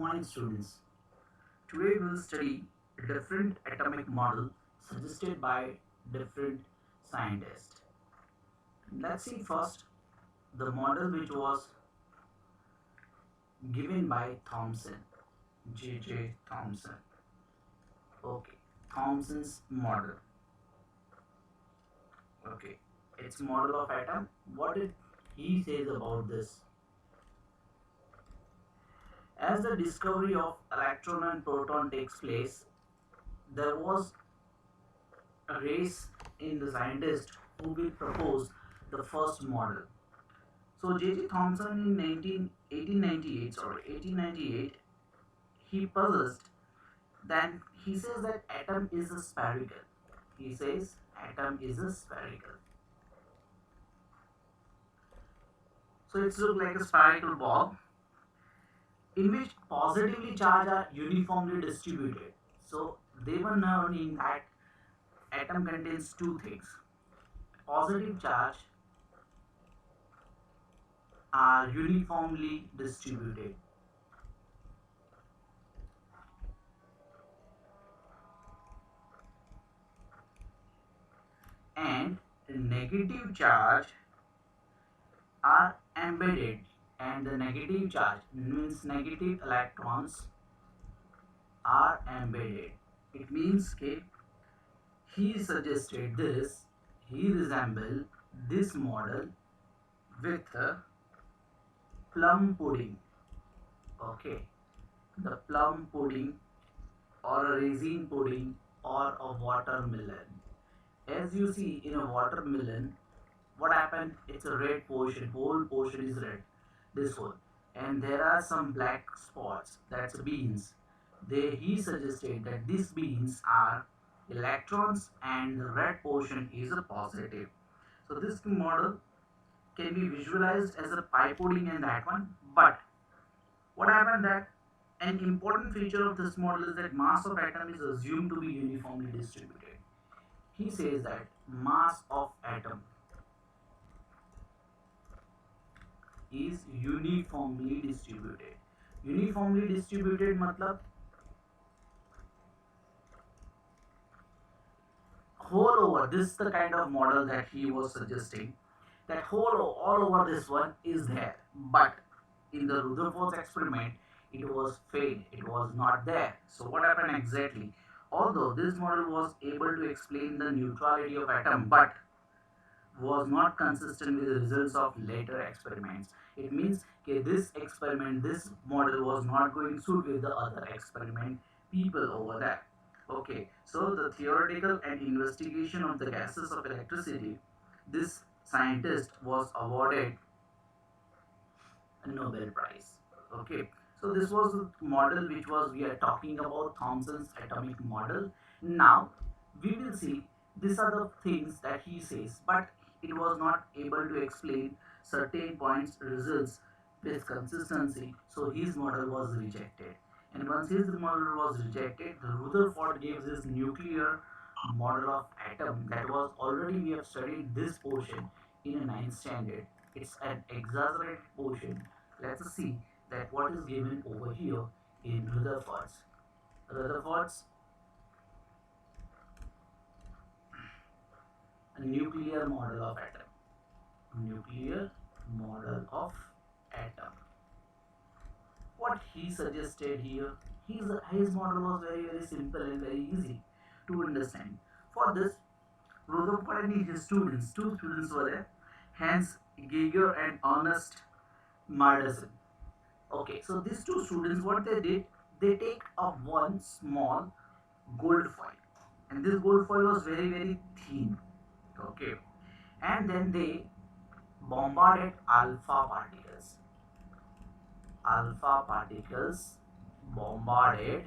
morning, students. Today we'll study a different atomic model suggested by different scientists. Let's see first the model which was given by Thomson, J. Thomson. Okay, Thomson's model. Okay, it's model of atom. What did he says about this? As the discovery of electron and proton takes place, there was a race in the scientists who will propose the first model. So J.J. Thomson in 1898, he possessed, then he says that atom is a spherical. He says atom is a spherical. So it's look like a spherical ball in which positively charged are uniformly distributed. So they were knowing that atom contains two things: positive charge are uniformly distributed and negative charge are embedded, and the negative charge means negative electrons are embedded. It means that he suggested this, he resembled this model with a plum pudding. Okay, the plum pudding or a raisin pudding or a watermelon. As you see in a watermelon, what happened? It's a red portion, whole portion is red, this one, and there are some black spots, that's beans. He suggested that these beans are electrons and the red portion is a positive. So this model can be visualized as a pie pudding and that one. But what happened that an important feature of this model is that mass of atom is assumed to be uniformly distributed. He says that mass of atom is uniformly distributed. Uniformly distributed matlab whole over, this is the kind of model that he was suggesting, that all over this one is there, but in the Rutherford's experiment it was failed, it was not there. So what happened exactly? Although this model was able to explain the neutrality of atom, but was not consistent with the results of later experiments. It means this experiment, this model was not going to suit with the other experiment people over there. Okay, so the theoretical and investigation of the gases of electricity, this scientist was awarded a Nobel Prize. Okay, so this was the model which was, we are talking about Thomson's atomic model. Now we will see these are the things that he says, but it was not able to explain certain points results with consistency, so his model was rejected. And once his model was rejected, the Rutherford gave his nuclear model of atom that was already, we have studied this portion in a 9th standard. It's an exaggerated portion. Let's see that what is given over here in Rutherford's. Rutherford's nuclear model of atom. Nuclear model of atom. What he suggested here, his model was very simple and very easy to understand. For this, Rutherford and his students, two students were there, Hans Geiger and Ernest Mardison. Okay, so these two students, what they did, they take a one small gold foil, and this gold foil was very thin. Okay, and then they bombarded alpha particles bombarded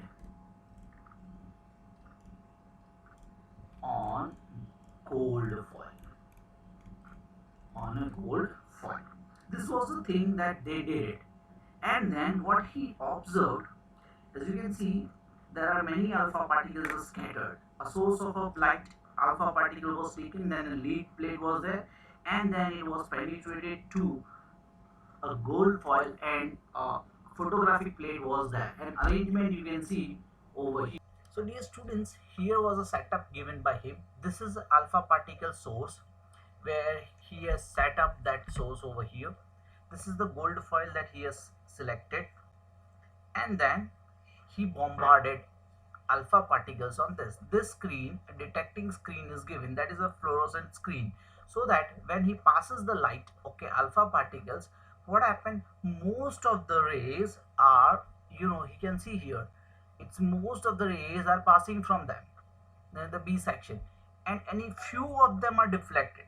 on gold foil. This was the thing that they did it. And then what he observed, as you can see, there are many alpha particles scattered. A source of a light alpha particle was taken, then a lead plate was there, and then it was penetrated to a gold foil and photographic plate was there, and arrangement you can see over here. So dear students, here was a setup given by him. This is alpha particle source where he has set up that source over here. This is the gold foil that he has selected, and then he bombarded alpha particles on this screen. A detecting screen is given, that is a fluorescent screen, so that when he passes the light, okay, alpha particles, what happened, most of the rays are, he can see here, it's most of the rays are passing from them, the B section, and any few of them are deflected.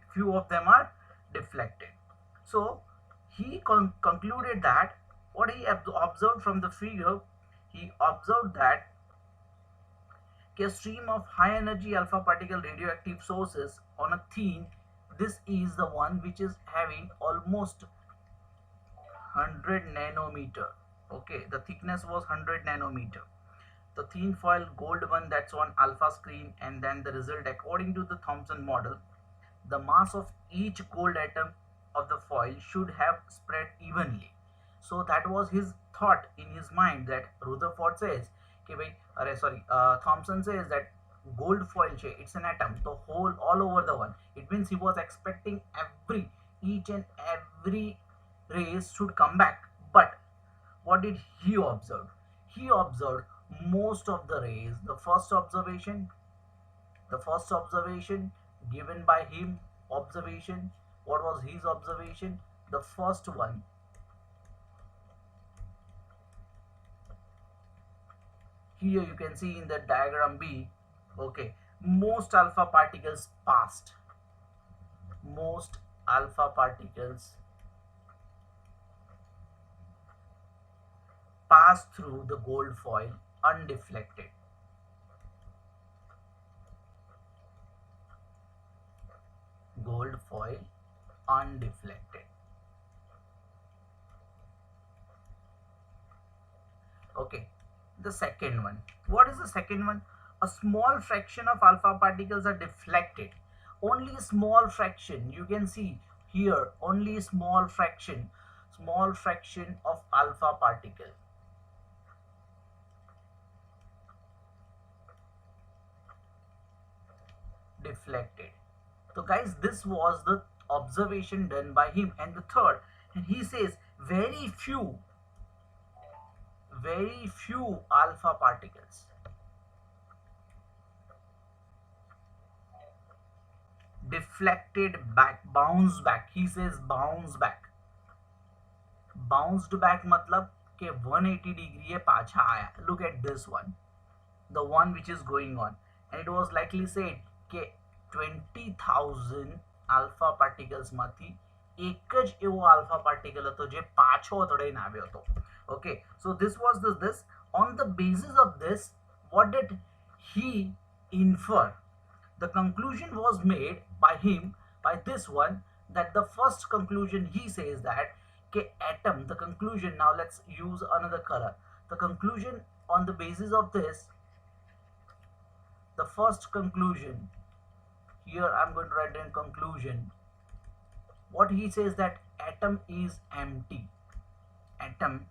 So he concluded that what he observed from the figure, he observed that a stream of high energy alpha particle radioactive sources on a thin, this is the one which is having almost 100 nanometer. Okay, the thickness was 100 nanometer. The thin foil gold one, that's on alpha screen, and then the result according to the Thomson model, the mass of each gold atom of the foil should have spread evenly. So that was his thought in his mind, that Rutherford says, okay, Thomson says that gold foil it's an atom, the whole all over the one. It means he was expecting each and every rays should come back. But what did he observe? He observed most of the rays. The first observation given by him, observation, what was his observation? The first one, here you can see in the diagram B, okay, most alpha particles passed through the gold foil undeflected. Gold foil undeflected. Okay, the second one. What is the second one? A small fraction of alpha particles are deflected. Only a small fraction. You can see here only a small fraction of alpha particle deflected. So guys, this was the observation done by him. And the third, and he says very few alpha particles deflected back, bounced back. He says bounced back matlab ke 180 degree pacha aaya. Look at this one, the one which is going on, and it was likely said ke 20,000 alpha particles માંથી એક જ એવો alpha particle હતો જે પાછો તળઈને આવ્યો હતો. Okay, so this was this. On the basis of this, what did he infer? The conclusion was made by him, by this one, that the first conclusion, he says that atom, the conclusion, now let's use another color. The conclusion on the basis of this, the first conclusion, here I'm going to write in conclusion, what he says that atom is empty. Atom,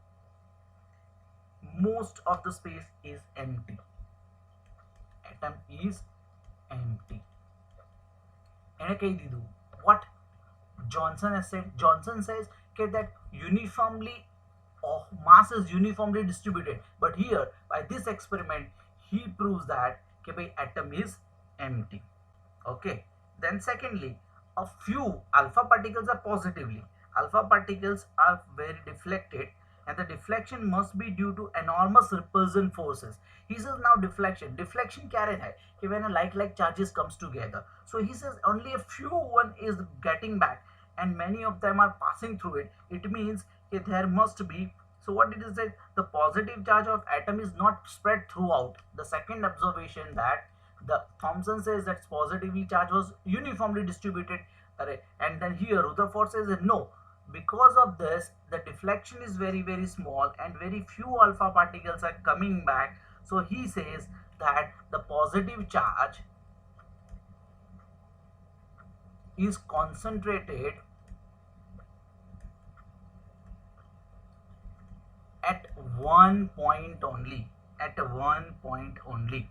most of the space is empty. Atom is empty. એને કહી દીધું what Johnson has said. Johnson says that uniformly mass is uniformly distributed, but here by this experiment he proves that atom is empty. Okay, then secondly, a few alpha particles are positively. Alpha particles are very deflected, and the deflection must be due to enormous repulsion forces. He says now deflection kya hai कि when a like charges comes together. So he says only a few one is getting back and many of them are passing through it. It means there must be, so what it is that the positive charge of atom is not spread throughout. The second observation, that the Thomson says that positively charge was uniformly distributed, and then here Rutherford says that no, because of this the deflection is very small and very few alpha particles are coming back. So he says that the positive charge is concentrated at one point only, at one point only,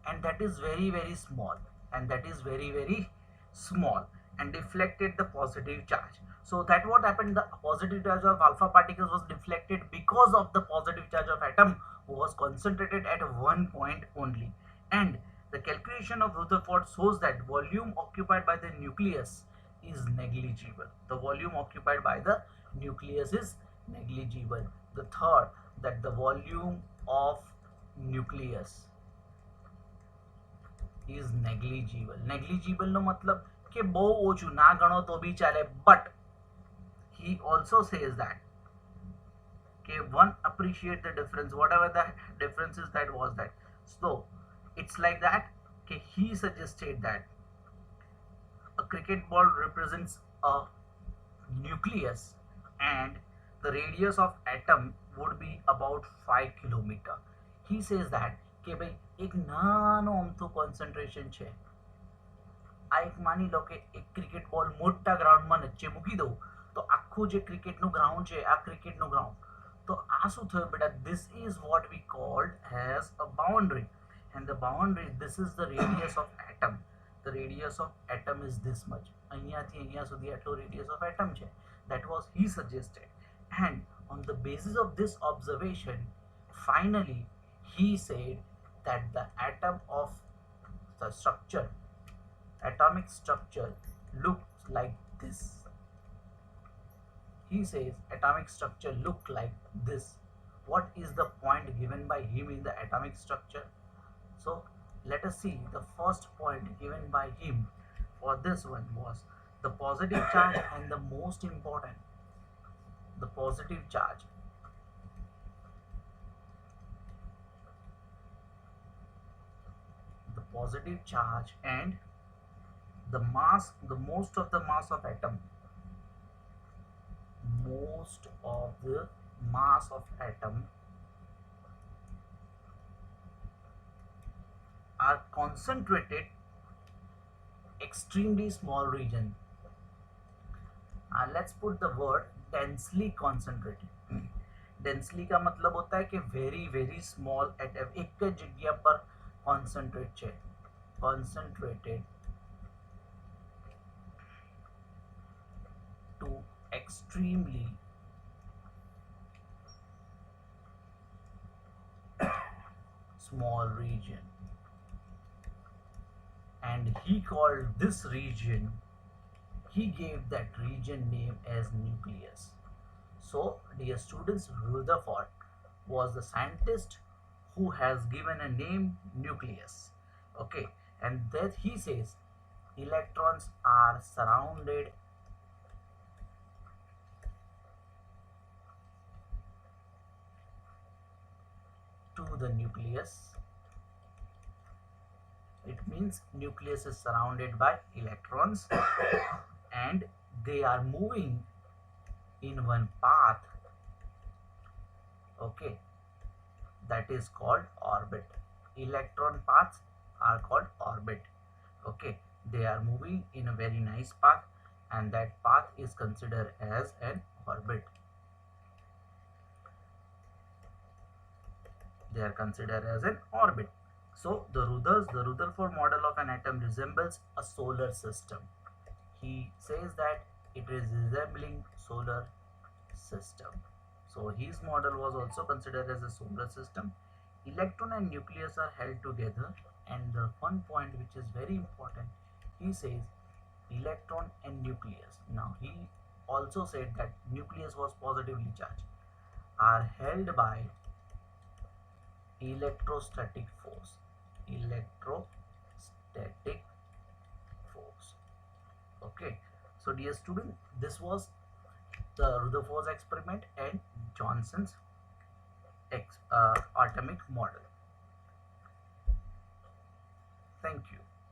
and that is very small, and that is very small, and deflected the positive charge. So that what happened, the positive charge of alpha particles was deflected because of the positive charge of atom was concentrated at one point only. And the calculation of Rutherford shows that volume occupied by the nucleus is negligible. The volume occupied by the nucleus is negligible. The third, that the volume of nucleus is negligible. Negligible નો મતલબ કે બહુ ઓછું, ના ગણો તો બી ચાલે. But he also says that okay, one appreciate the difference, whatever the difference is, that was that. So it's like that. Okay, he suggested that a cricket ball represents a nucleus and the radius of atom would be about 5 kilometer. He says that કે ભાઈ એક નાનો અમથું concentration છે. આ એક માની લો કે એક ક્રિકેટ બોલ મોટા ગ્રાઉન્ડમાં નીચે મૂકી દઉં તો આખું જે ક્રિકેટનું ગ્રાઉન્ડ છે આ ક્રિકેટનું ગ્રાઉન્ડ, તો આ શું થયું બેટા? This is what we called as a boundary, and the boundary, this is the radius of atom. The radius of atom is this much. અહીંયાથી અહીંયા સુધી આટલું radius of atom છે. That was he suggested, and on the basis of this observation, finally he said that the atom of the structure, atomic structure, looks like this. He says atomic structure look like this. What is the point given by him in the atomic structure? So let us see. The first point given by him for this one was the positive charge, and the most important, the positive charge. The positive charge and the mass, the most of the mass of atom, most of the mass of atom are concentrated extremely small region. Let's put the word densely concentrated. Densely का मतलब होता है कि very small atom, एक जगह पर concentrate છે, concentrated to extremely small region, and he called this region, he gave that region name as nucleus. So dear students, Rutherford was the scientist who has given a name nucleus. Okay, and that he says electrons are surrounded to the nucleus. It means nucleus is surrounded by electrons and they are moving in one path. Okay, that is called orbit. Electron paths are called orbit. Okay, they are moving in a very nice path, and that path is considered as an orbit. They are considered as an orbit. So the Rutherford model of an atom resembles a solar system. He says that it is resembling solar system. So his model was also considered as a solar system. Electron and nucleus are held together, and the one point which is very important, he says electron and nucleus. Now he also said that nucleus was positively charged, are held by electrostatic force. Electrostatic force. Okay, so dear student, this was the Rutherford's experiment and Johnson's atomic model. Thank you.